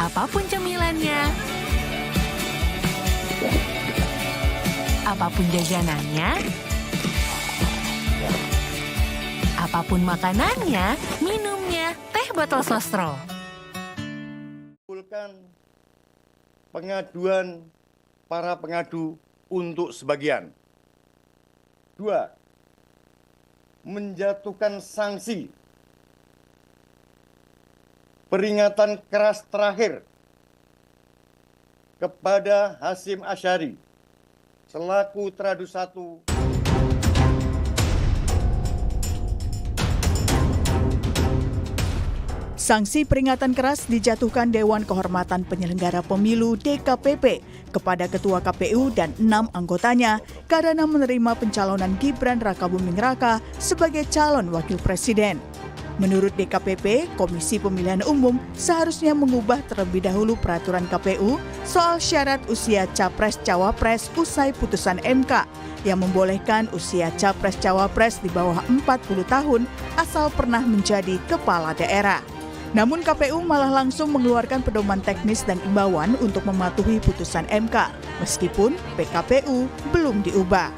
Apapun cemilannya, apapun jajanannya, apapun makanannya, minumnya, teh botol sostro. Pengaduan para pengadu untuk sebagian. 2. Menjatuhkan sanksi peringatan keras terakhir kepada Hasyim Asyari selaku Tradu 1. Sanksi peringatan keras dijatuhkan Dewan Kehormatan Penyelenggara Pemilu DKPP kepada Ketua KPU dan 6 anggotanya karena menerima pencalonan Gibran Rakabuming Raka sebagai calon wakil presiden. Menurut DKPP, Komisi Pemilihan Umum seharusnya mengubah terlebih dahulu peraturan KPU soal syarat usia Capres-Cawapres usai putusan MK yang membolehkan usia Capres-Cawapres di bawah 40 tahun asal pernah menjadi kepala daerah. Namun KPU malah langsung mengeluarkan pedoman teknis dan imbauan untuk mematuhi putusan MK, meskipun PKPU belum diubah.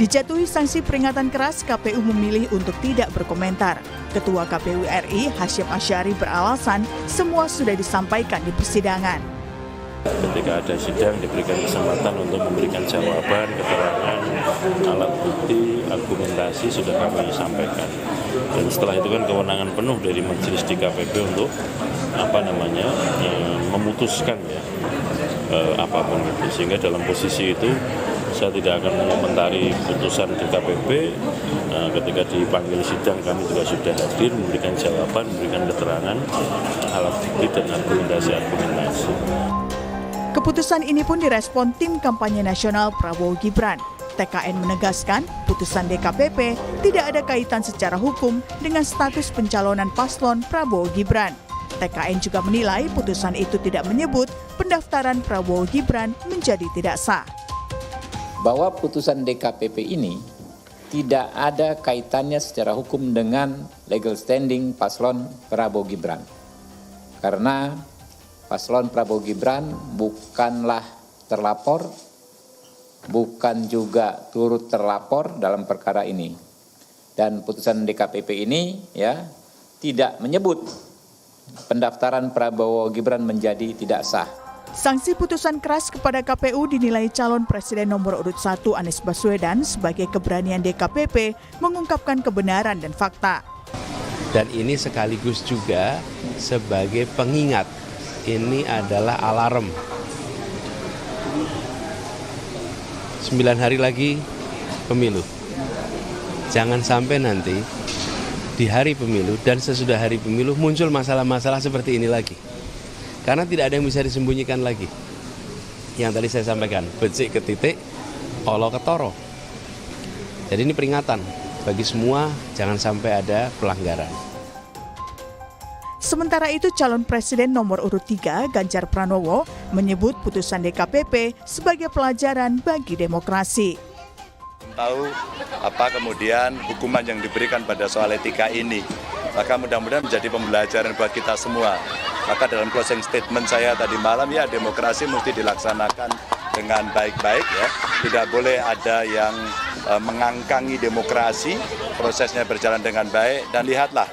Dijatuhi sanksi peringatan keras, KPU memilih untuk tidak berkomentar. Ketua KPU RI, Hasyim Asyari beralasan semua sudah disampaikan di persidangan. Ketika ada sidang diberikan kesempatan untuk memberikan jawaban, keterangan, alat bukti, argumentasi sudah kami sampaikan. Dan setelah itu kan kewenangan penuh dari majelis DKPP untuk memutuskan ya apapun itu. Sehingga dalam posisi itu saya tidak akan mengomentari putusan DKPP. Ketika dipanggil sidang kami juga sudah hadir memberikan jawaban, memberikan keterangan, alat bukti dan argumentasi. Keputusan ini pun direspon tim kampanye nasional Prabowo Gibran. TKN menegaskan putusan DKPP tidak ada kaitan secara hukum dengan status pencalonan paslon Prabowo Gibran. TKN juga menilai putusan itu tidak menyebut pendaftaran Prabowo Gibran menjadi tidak sah. Bahwa putusan DKPP ini tidak ada kaitannya secara hukum dengan legal standing paslon Prabowo Gibran. Karena paslon Prabowo Gibran bukanlah terlapor, bukan juga turut terlapor dalam perkara ini. Dan putusan DKPP ini tidak menyebut pendaftaran Prabowo Gibran menjadi tidak sah. Sanksi putusan keras kepada KPU dinilai calon presiden nomor urut 1 Anies Baswedan sebagai keberanian DKPP mengungkapkan kebenaran dan fakta. Dan ini sekaligus juga sebagai pengingat, ini adalah alarm. 9 hari lagi pemilu. Jangan sampai nanti di hari pemilu dan sesudah hari pemilu muncul masalah-masalah seperti ini lagi. Karena tidak ada yang bisa disembunyikan lagi. Yang tadi saya sampaikan, becik ke titik, olo ke toro. Jadi ini peringatan bagi semua, jangan sampai ada pelanggaran. Sementara itu calon presiden nomor urut 3 Ganjar Pranowo menyebut putusan DKPP sebagai pelajaran bagi demokrasi. Tahu apa kemudian hukuman yang diberikan pada soal etika ini. Maka mudah-mudahan menjadi pembelajaran buat kita semua. Maka dalam closing statement saya tadi malam demokrasi mesti dilaksanakan dengan baik-baik ya. Tidak boleh ada yang mengangkangi demokrasi, prosesnya berjalan dengan baik dan lihatlah.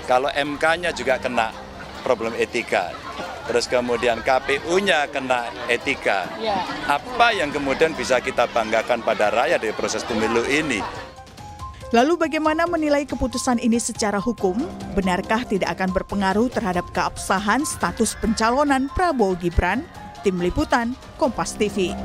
Kalau MK-nya juga kena problem etika, terus kemudian KPU-nya kena etika, apa yang kemudian bisa kita banggakan pada rakyat dari proses pemilu ini? Lalu bagaimana menilai keputusan ini secara hukum? Benarkah tidak akan berpengaruh terhadap keabsahan status pencalonan Prabowo Gibran? Tim Liputan, Kompas TV.